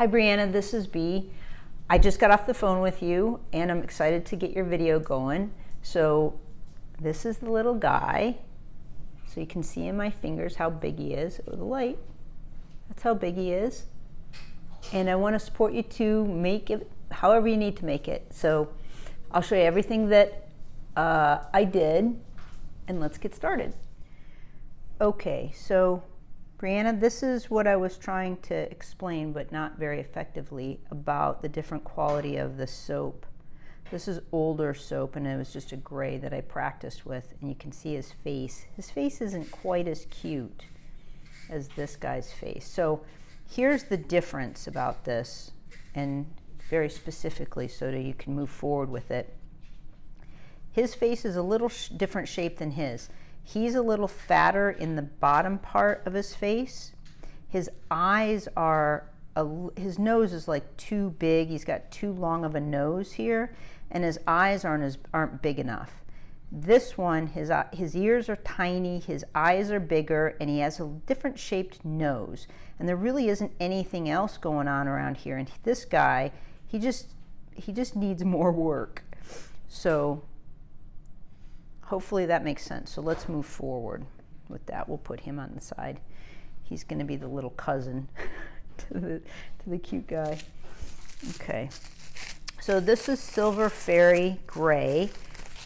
Hi Brianna, this is B. I just got off the phone with you and I'm excited to get your video going. So this is the little guy. So you can see in my fingers how big he is. Oh, the light. That's how big he is. And I want to support you to make it however you need to make it. So I'll show you everything that I did and let's get started. Okay, so Brianna, this is what I was trying to explain, but not very effectively, about the different quality of the soap. This is older soap, and it was just a gray that I practiced with, and you can see his face. His face isn't quite as cute as this guy's face. So here's the difference about this, and very specifically so that you can move forward with it. His face is a little different shape than his. He's a little fatter in the bottom part of his face. His eyes are, his nose is like too big. He's got too long of a nose here, and his eyes aren't big enough. This one, his ears are tiny, his eyes are bigger, and he has a different shaped nose. And there really isn't anything else going on around here. And this guy, he just needs more work. So hopefully that makes sense. So let's move forward with that. We'll put him on the side. He's going to be the little cousin to the cute guy. Okay. So this is Silver Fairy Gray.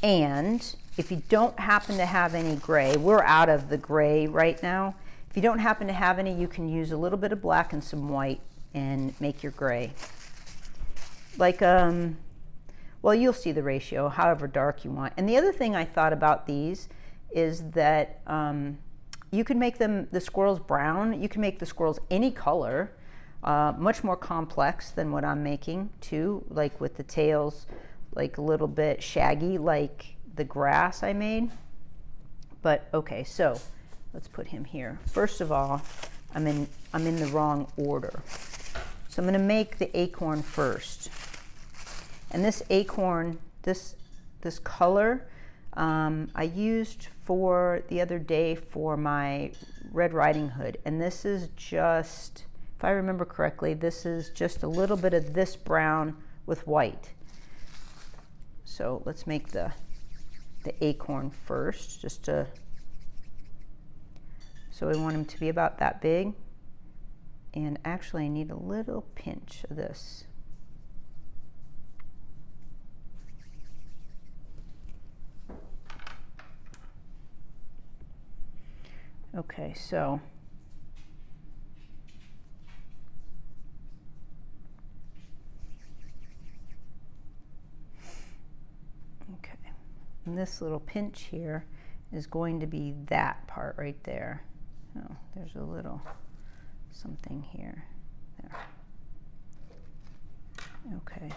And if you don't happen to have any gray, we're out of the gray right now. If you don't happen to have any, you can use a little bit of black and some white and make your gray. Like, well, you'll see the ratio, however dark you want. And the other thing I thought about these is that you can make them, the squirrels, brown. You can make the squirrels any color, much more complex than what I'm making too, like with the tails, like a little bit shaggy, like the grass I made. But okay, so let's put him here. First of all, I'm in the wrong order. So I'm going to make the acorn first. And this acorn, this color, I used for the other day for my Red Riding Hood. And this is just, if I remember correctly, this is just a little bit of this brown with white. So let's make the acorn first, so we want him to be about that big. And actually I need a little pinch of this. Okay, so okay, and this little pinch here is going to be that part right there. Oh, there's a little something here. There. Okay.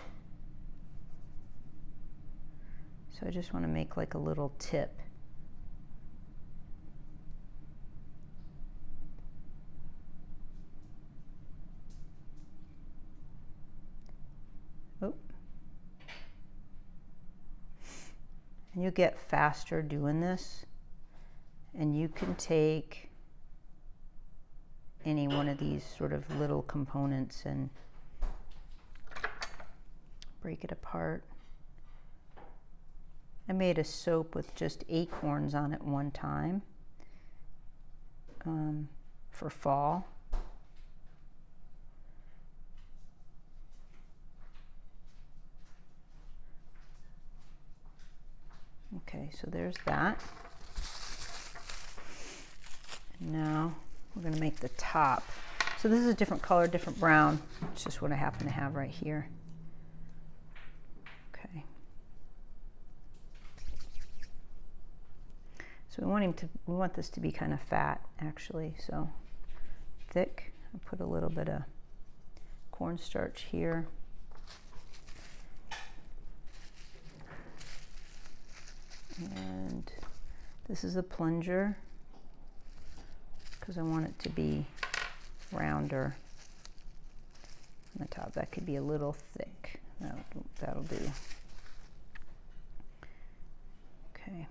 So I just want to make like a little tip. Oh. And you get faster doing this, and you can take any one of these sort of little components and break it apart. I made a soap with just acorns on it one time for fall. Okay, so there's that. And now we're going to make the top. So this is a different color, different brown. It's just what I happen to have right here. Okay. So we want this to be kind of fat actually, so thick. I'll put a little bit of cornstarch here. And this is a plunger because I want it to be rounder on the top. That could be a little thick. That'll do. Okay.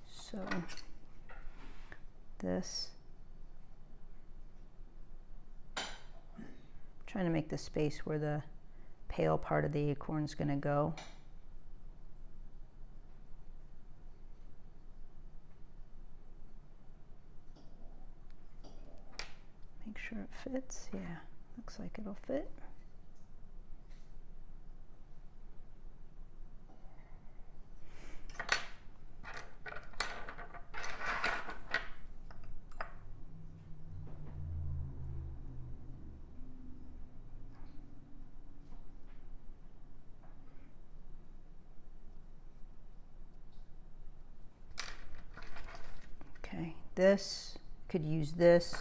So this trying to make the space where the pale part of the acorn is going to go. Make sure it fits. Yeah, looks like it'll fit. Okay, this, could use this.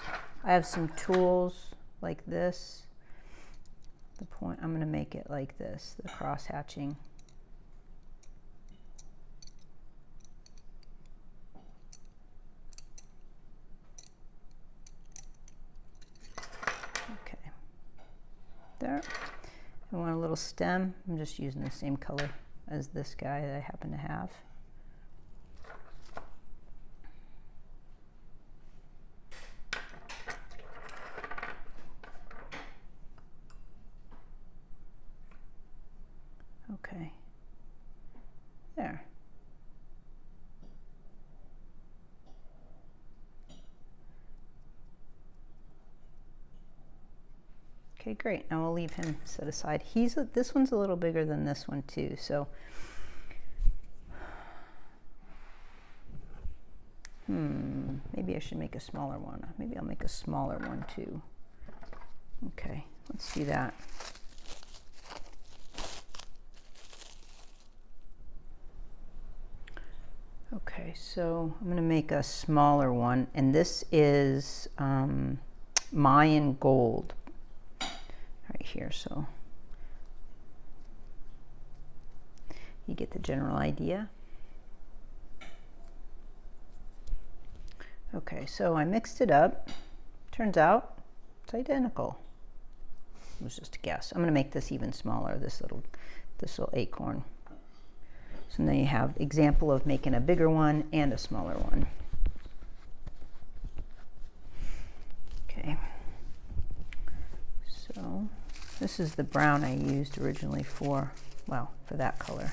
I have some tools like this. The point, I'm going to make it like this, the cross hatching. Okay, there. I want a little stem. I'm just using the same color as this guy that I happen to have. Okay, there. Okay, great. Now we'll leave him set aside. This one's a little bigger than this one too, so maybe I should make a smaller one. Maybe I'll make a smaller one too. Okay, let's do that. Okay, so I'm going to make a smaller one, and this is Mayan gold right here, so you get the general idea. Okay, so I mixed it up. Turns out it's identical. It was just a guess. I'm going to make this even smaller, this little acorn. So now you have example of making a bigger one and a smaller one. Okay. So this is the brown I used originally for that color.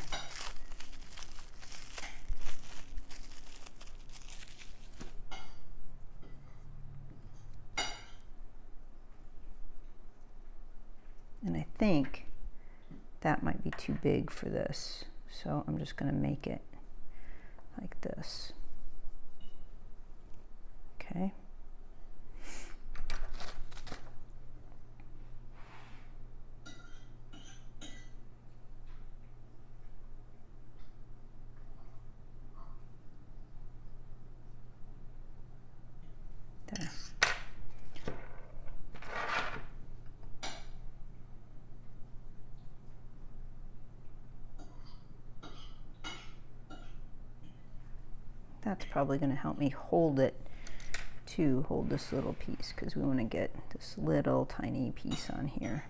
And I think that might be too big for this. So I'm just going to make it like this. Okay. There. That's probably going to help me hold this little piece, because we want to get this little tiny piece on here.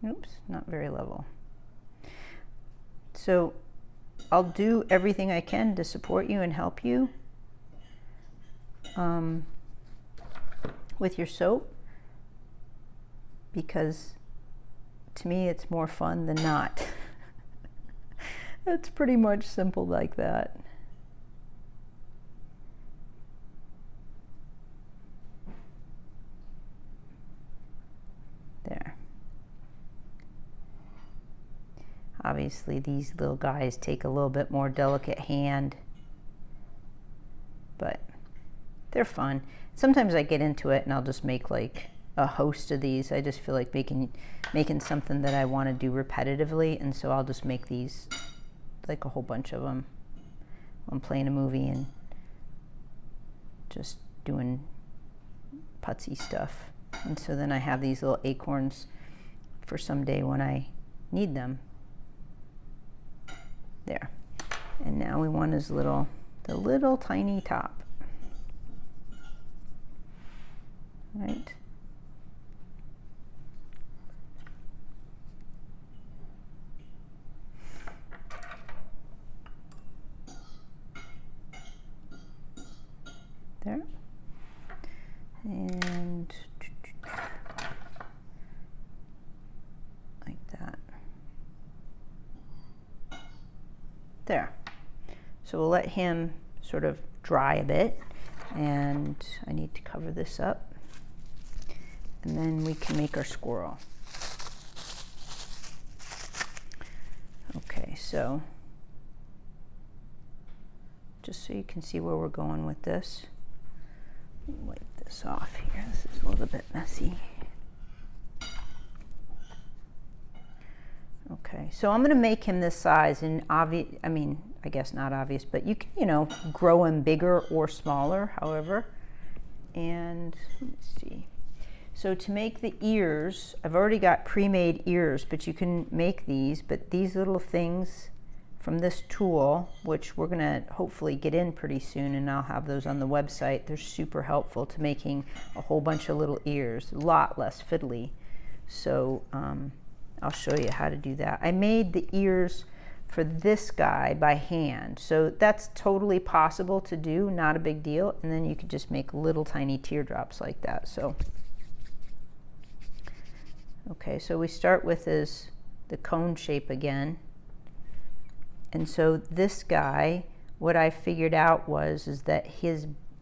Oops, not very level. So I'll do everything I can to support you and help you with your soap, because to me it's more fun than not. It's pretty much simple like that. There. Obviously these little guys take a little bit more delicate hand, but they're fun. Sometimes I get into it and I'll just make like a host of these. I just feel like making something that I want to do repetitively, and so I'll just make these like a whole bunch of them. I'm playing a movie and just doing putsy stuff, and so then I have these little acorns for someday when I need them. There. And now we want the little tiny top. Right. There. So we'll let him sort of dry a bit, and I need to cover this up, and then we can make our squirrel. Okay, so just so you can see where we're going with this, wipe this off here. This is a little bit messy. Okay, so I'm going to make him this size, and I guess not obvious, but you can, grow him bigger or smaller, however. And let's see. So to make the ears, I've already got pre-made ears, but you can make these. But these little things from this tool, which we're going to hopefully get in pretty soon, and I'll have those on the website. They're super helpful to making a whole bunch of little ears, a lot less fiddly. So I'll show you how to do that. I made the ears for this guy by hand, so that's totally possible to do, not a big deal. And then you could just make little tiny teardrops like that. So okay, so we start with the cone shape again. And so this guy, what I figured out is that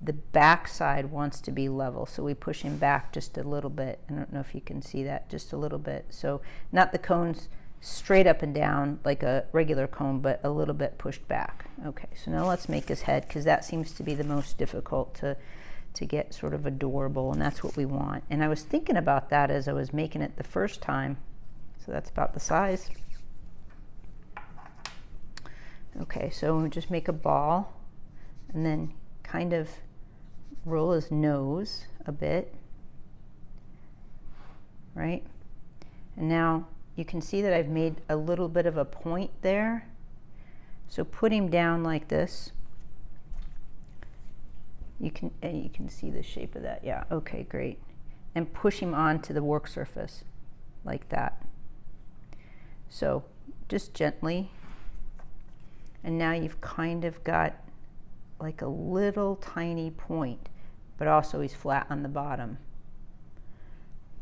the back side wants to be level, so we push him back just a little bit. I don't know if you can see that, just a little bit. So not the cones straight up and down like a regular cone, but a little bit pushed back. Okay, so now let's make his head, because that seems to be the most difficult to get sort of adorable, and that's what we want. And I was thinking about that as I was making it the first time. So that's about the size. Okay, so we'll just make a ball and then kind of roll his nose a bit, right? And now you can see that I've made a little bit of a point there. So put him down like this. You can see the shape of that. Yeah, okay, great. And push him onto the work surface like that. So just gently. And now you've kind of got like a little tiny point, but also he's flat on the bottom.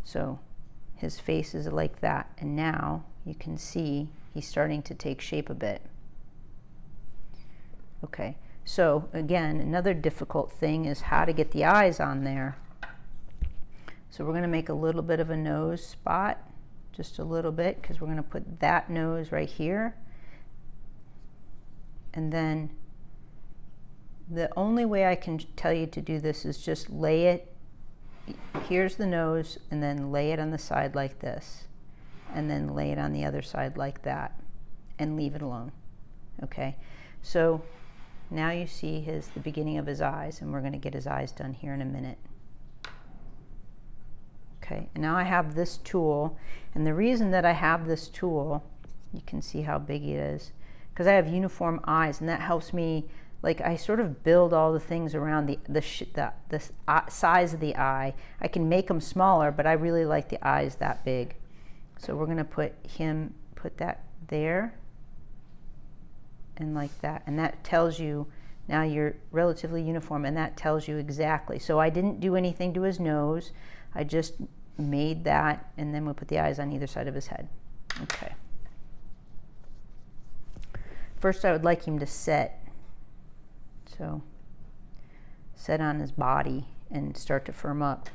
So his face is like that. And now you can see he's starting to take shape a bit. Okay, so again, another difficult thing is how to get the eyes on there. So we're going to make a little bit of a nose spot, just a little bit, because we're going to put that nose right here. And then the only way I can tell you to do this is just lay it, here's the nose, and then lay it on the side like this, and then lay it on the other side like that, and leave it alone. Okay, so now you see the beginning of his eyes, and we're going to get his eyes done here in a minute. Okay, and now I have this tool, and the reason that I have this tool, you can see how big it is, because I have uniform eyes, and that helps me, like, I sort of build all the things around the size of the eye. I can make them smaller, but I really like the eyes that big. So we're going to put that there, and like that, and that tells you now you're relatively uniform, and that tells you exactly. So I didn't do anything to his nose, I just made that, and then we'll put the eyes on either side of his head. Okay. First I would like him to set. So set on his body and start to firm up.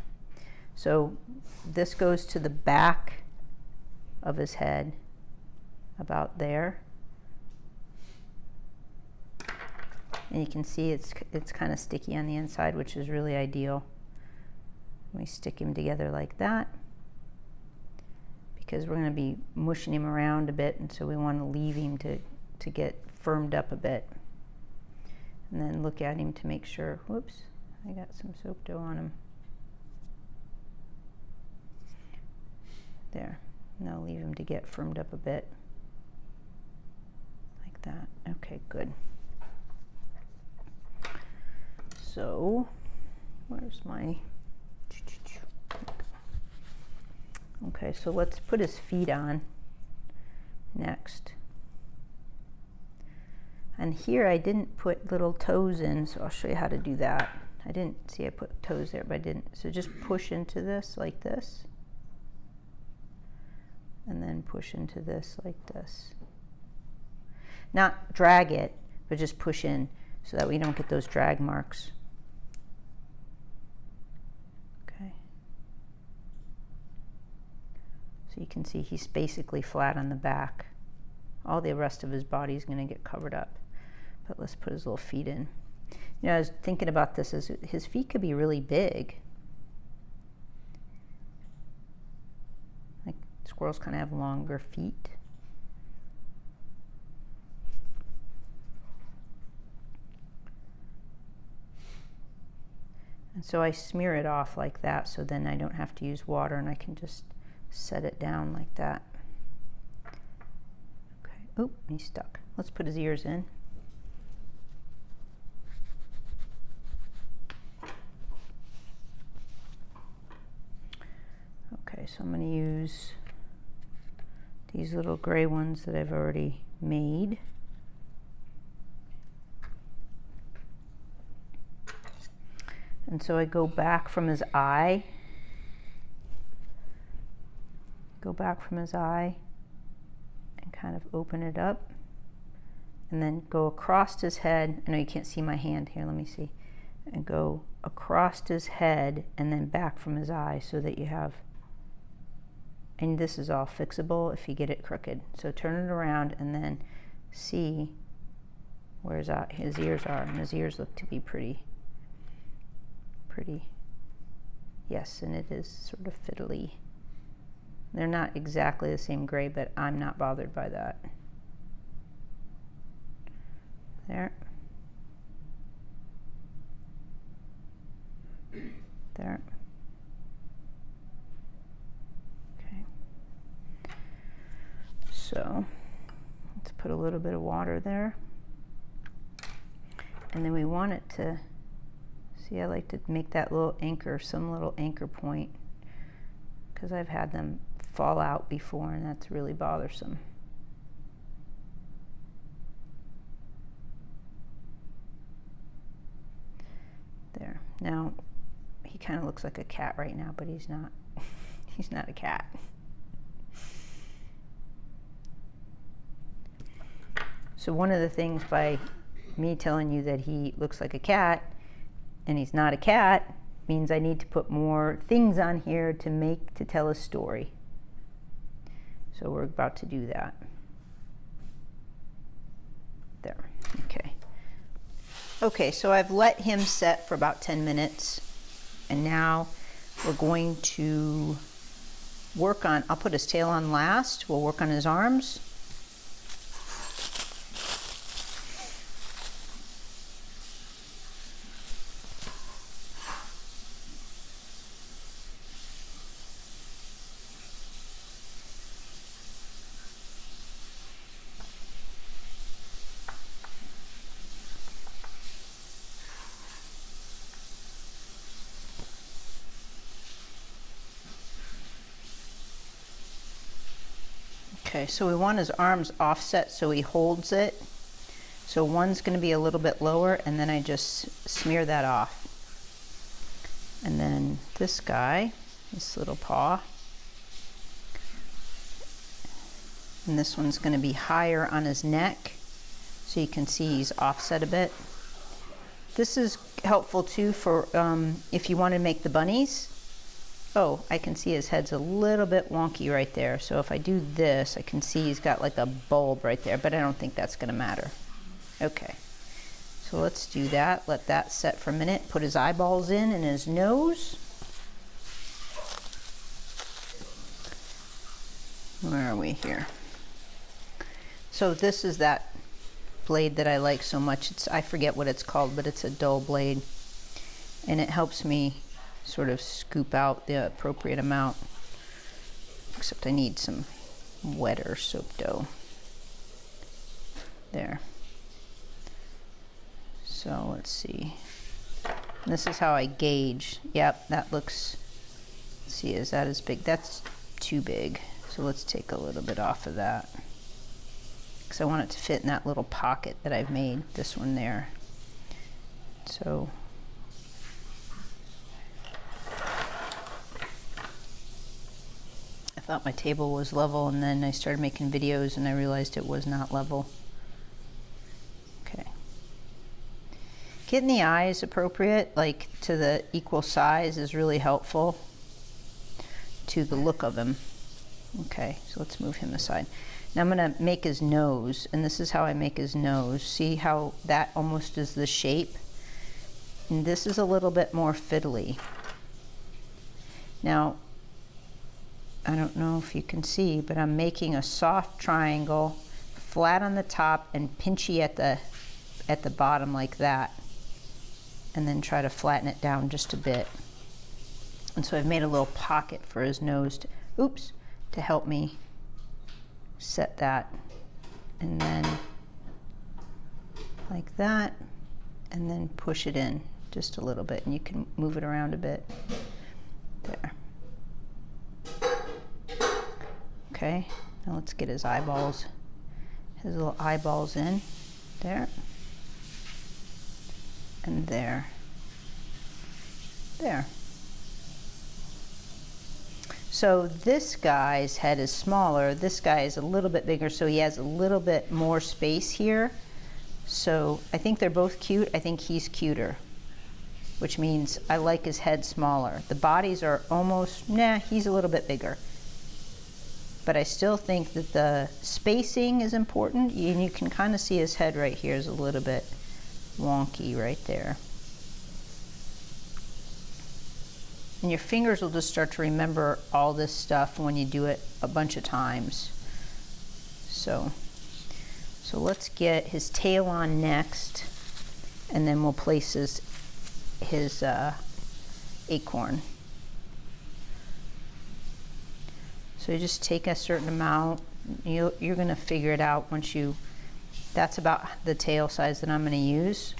So this goes to the back of his head, about there. And you can see it's kind of sticky on the inside, which is really ideal. We stick him together like that, because we're going to be mushing him around a bit, and so we want to leave him to get firmed up a bit. And then look at him to make sure, whoops, I got some soap dough on him. There, now leave him to get firmed up a bit, like that. Okay, good. So, where's my, okay, so let's put his feet on next. And here I didn't put little toes in, so I'll show you how to do that. I didn't see I put toes there, but I didn't. So just push into this like this, and then push into this like this. not drag it, but just push in so that we don't get those drag marks. Okay. So you can see he's basically flat on the back. All the rest of his body is going to get covered up. But let's put his little feet in. You know, I was thinking about this, as his feet could be really big. Like squirrels kind of have longer feet. And so I smear it off like that, so then I don't have to use water and I can just set it down like that. Okay, oh, he's stuck. Let's put his ears in. Okay, so I'm going to use these little gray ones that I've already made. And so I go back from his eye. Go back from his eye and kind of open it up. And then go across his head. I know you can't see my hand here, let me see. And go across his head and then back from his eye so that you have, and this is all fixable if you get it crooked. So turn it around and then see where his ears are. And his ears look to be pretty. Yes, and it is sort of fiddly. They're not exactly the same gray, but I'm not bothered by that. There. There. Okay. So let's put a little bit of water there. And then we want it to, see, I like to make that little anchor, some little anchor point, because I've had them fall out before and that's really bothersome. There. Now, he kind of looks like a cat right now, but he's not. He's not a cat. So one of the things by me telling you that he looks like a cat and he's not a cat means I need to put more things on here to tell a story. So we're about to do that. There. Okay. Okay, so I've let him set for about 10 minutes, and now we're going to work on, I'll put his tail on last, we'll work on his arms. Okay, so we want his arms offset so he holds it. So one's going to be a little bit lower, and then I just smear that off. And then this guy, this little paw, and this one's going to be higher on his neck, so you can see he's offset a bit. This is helpful too for if you want to make the bunnies. Oh, I can see his head's a little bit wonky right there. So if I do this, I can see he's got like a bulb right there, but I don't think that's going to matter. Okay, so let's do that. Let that set for a minute. Put his eyeballs in and his nose. Where are we here? So this is that blade that I like so much. I forget what it's called, but it's a dull blade. And it helps me sort of scoop out the appropriate amount, except I need some wetter soap dough. There. So let's see. And this is how I gauge. Yep, that looks, let's see, is that as big? That's too big. So let's take a little bit off of that, because I want it to fit in that little pocket that I've made, this one there. So I thought my table was level, and then I started making videos and I realized it was not level. Getting the eyes appropriate, like to the equal size, is really helpful to the look of him. Okay, so let's move him aside. Now I'm gonna make his nose, and this is how I make his nose. See how that almost is the shape? And this is a little bit more fiddly. Now, I don't know if you can see, but I'm making a soft triangle, flat on the top and pinchy at the bottom like that. And then try to flatten it down just a bit. And so I've made a little pocket for his nose to, oops, to help me set that. And then like that, and then push it in just a little bit, and you can move it around a bit. There. Okay, now let's get his eyeballs, his little eyeballs in. There. And there. There. So this guy's head is smaller. This guy is a little bit bigger, so he has a little bit more space here. So I think they're both cute. I think he's cuter, which means I like his head smaller. The bodies are almost, nah, he's a little bit bigger. But I still think that the spacing is important, and you can kind of see his head right here is a little bit wonky right there. And your fingers will just start to remember all this stuff when you do it a bunch of times. So let's get his tail on next, and then we'll place his acorn. So you just take a certain amount. You're gonna figure it out once that's about the tail size that I'm gonna use.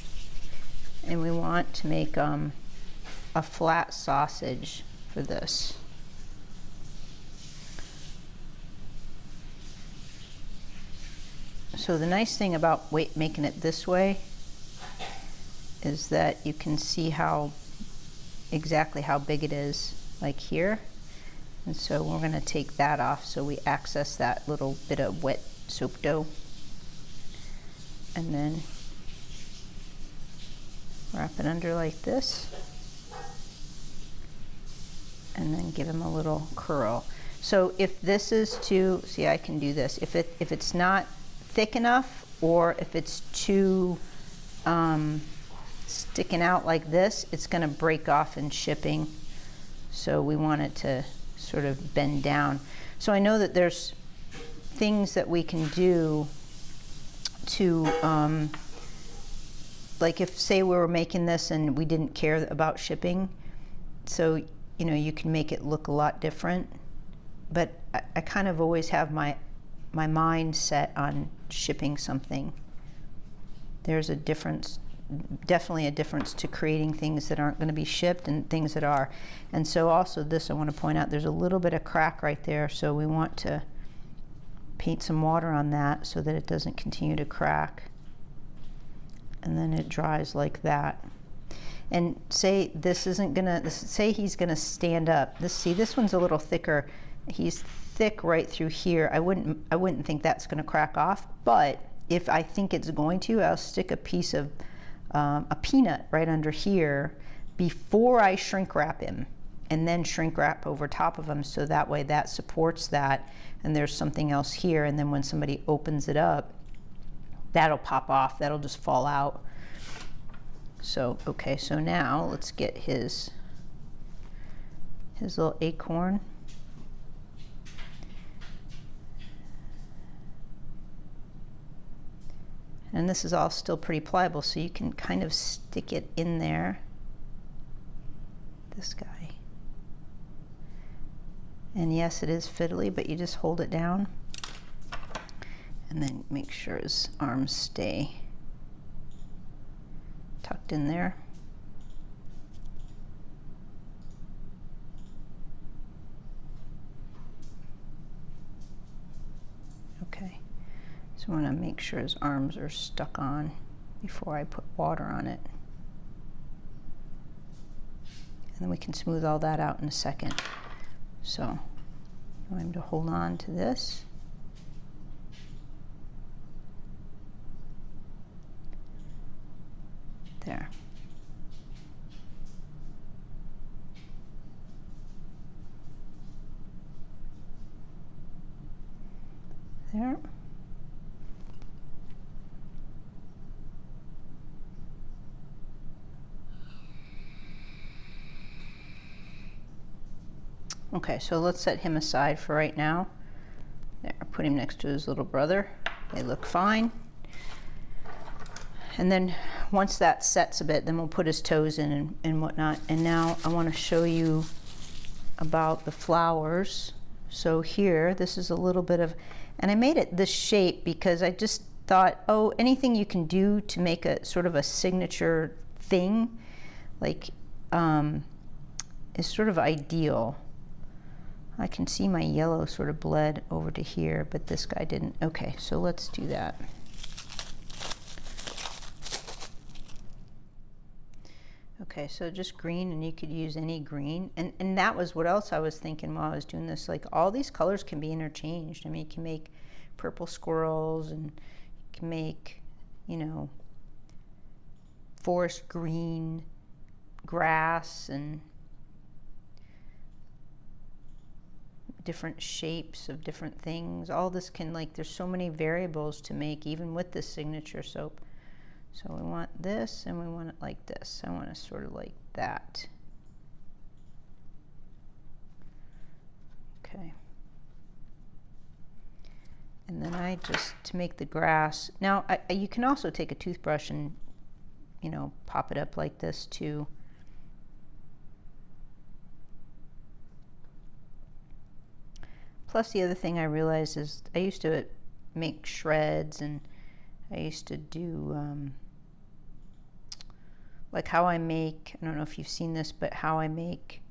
And we want to make a flat sausage for this. So the nice thing about making it this way is that you can see exactly how big it is, like here. And so we're gonna take that off so we access that little bit of wet soap dough. And then wrap it under like this. And then give him a little curl. So if this is too, see, I can do this. If it's not thick enough, or if it's too sticking out like this, it's gonna break off in shipping. So we want it to sort of bend down. So I know that there's things that we can do to, like if say we were making this and we didn't care about shipping, so you can make it look a lot different. But I kind of always have my mind set on shipping something. There's a difference, definitely a difference to creating things that aren't going to be shipped and things that are. And so also this, I want to point out, there's a little bit of crack right there, so we want to paint some water on that so that it doesn't continue to crack. And then it dries like that. And say this isn't gonna, say he's gonna stand up. This one's a little thicker. He's thick right through here. I wouldn't think that's gonna crack off, but if I think it's going to, I'll stick a piece of a peanut right under here before I shrink wrap him, and then shrink wrap over top of him, so that way that supports that, and there's something else here, and then when somebody opens it up, that'll pop off, that'll just fall out. So, okay, so now let's get his little acorn. And this is all still pretty pliable, so you can kind of stick it in there. This guy. And yes, it is fiddly, but you just hold it down. And then make sure his arms stay tucked in there. Okay, so I want to make sure his arms are stuck on before I put water on it. And then we can smooth all that out in a second. So I want him to hold on to this. There. There. Okay, so let's set him aside for right now. There, put him next to his little brother. They look fine. And then once that sets a bit, then we'll put his toes in and whatnot. And now I want to show you about the flowers. So here, this is a little bit of, and I made it this shape because I just thought, oh, anything you can do to make a sort of a signature thing, like, is sort of ideal. I can see my yellow sort of bled over to here, but this guy didn't. Okay, so let's do that. Okay, so just green, and you could use any green. And that was what else I was thinking while I was doing this. Like, all these colors can be interchanged. I mean, you can make purple squirrels, and you can make, you know, forest green grass, and different shapes of different things. All this can, like, there's so many variables to make even with this signature soap. So we want this, and we want it like this. I want to sort of like that. Okay. And then I just, to make the grass, now you can also take a toothbrush and, you know, pop it up like this too. Plus, the other thing I realized is I used to make shreds, and I used to do like how I make, I don't know if you've seen this, but how I make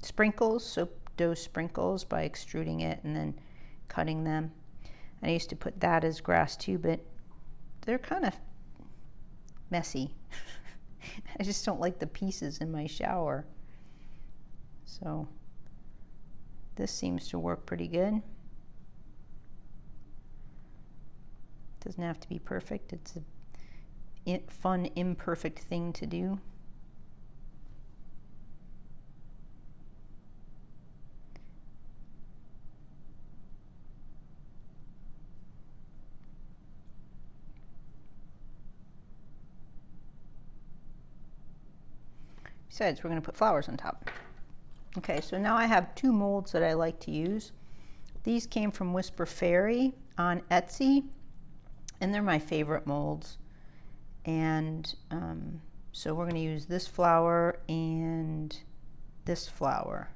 sprinkles, soap dough sprinkles, by extruding it and then cutting them. And I used to put that as grass too, but they're kind of messy. I just don't like the pieces in my shower. So this seems to work pretty good. Doesn't have to be perfect. It's a fun, imperfect thing to do. Besides, we're going to put flowers on top. Okay, so now I have two molds that I like to use. These came from Whisper Fairy on Etsy, and they're my favorite molds. And so we're going to use this flower and this flower.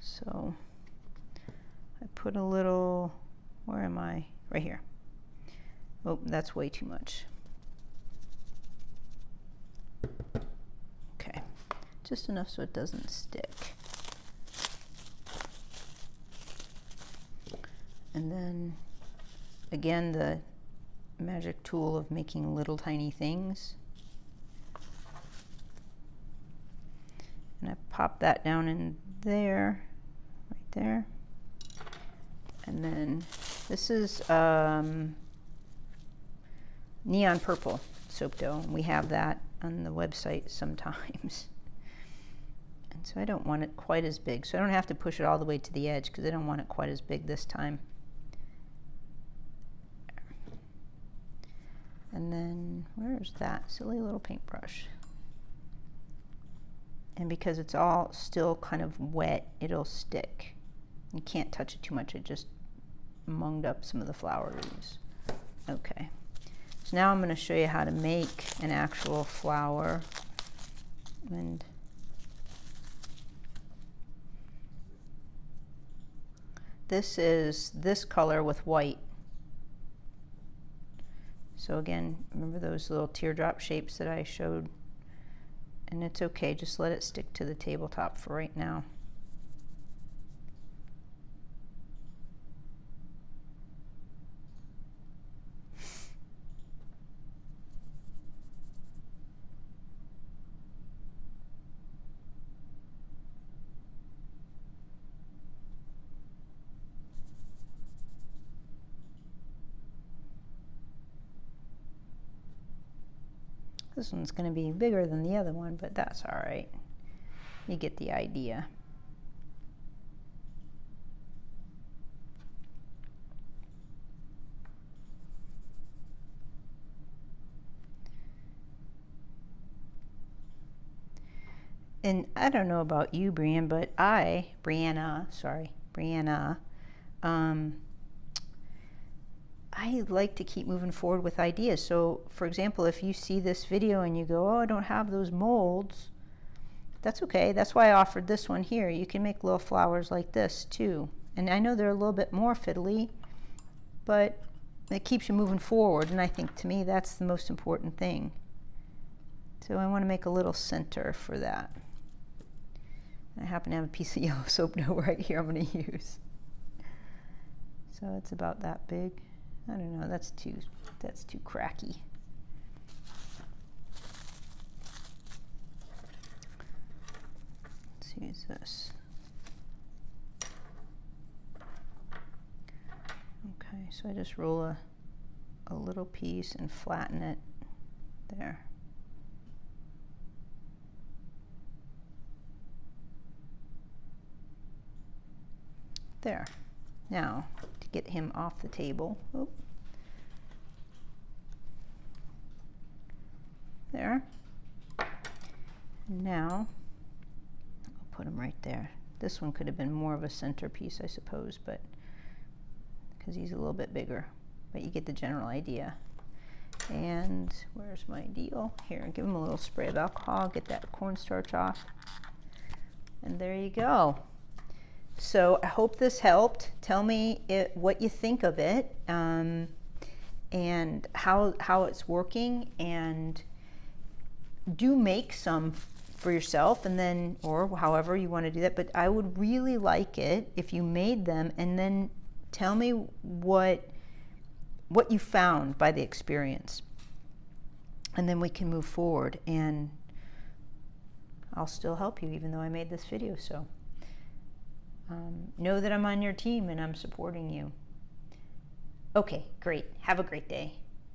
So I put a little, where am I? Right here. Oh, that's way too much. Okay, just enough so it doesn't stick. And then again, the magic tool of making little tiny things. And I pop that down in there, right there. And then this is neon purple soap dough, and we have that on the website sometimes. And so I don't want it quite as big, so I don't have to push it all the way to the edge because I don't want it quite as big this time. And then where's that silly little paintbrush? And because it's all still kind of wet, it'll stick. You can't touch it too much. It just munged up some of the flower leaves. Okay. So now I'm going to show you how to make an actual flower. And this is this color with white. So again, remember those little teardrop shapes that I showed? And it's okay, just let it stick to the tabletop for right now. This one's going to be bigger than the other one, but that's all right. You get the idea. And I don't know about you, Brianna, but Brianna, I like to keep moving forward with ideas. So, for example, if you see this video and you go, oh, I don't have those molds, that's okay. That's why I offered this one here. You can make little flowers like this too. And I know they're a little bit more fiddly, but it keeps you moving forward. And I think, to me, that's the most important thing. So I want to make a little center for that. I happen to have a piece of yellow soap dough right here I'm going to use. So it's about that big. I don't know, that's too cracky. Let's use this. Okay, so I just roll a little piece and flatten it there. There. Now, to get him off the table, there. And now, I'll put him right there. This one could have been more of a centerpiece, I suppose, but because he's a little bit bigger, but you get the general idea. And where's my deal? Here, give him a little spray of alcohol, get that cornstarch off, and there you go. So I hope this helped. Tell me what you think of it, and how it's working, and do make some for yourself, and then, or however you want to do that. But I would really like it if you made them and then tell me what you found by the experience, and then we can move forward, and I'll still help you even though I made this video. So know that I'm on your team and I'm supporting you. Okay, great. Have a great day.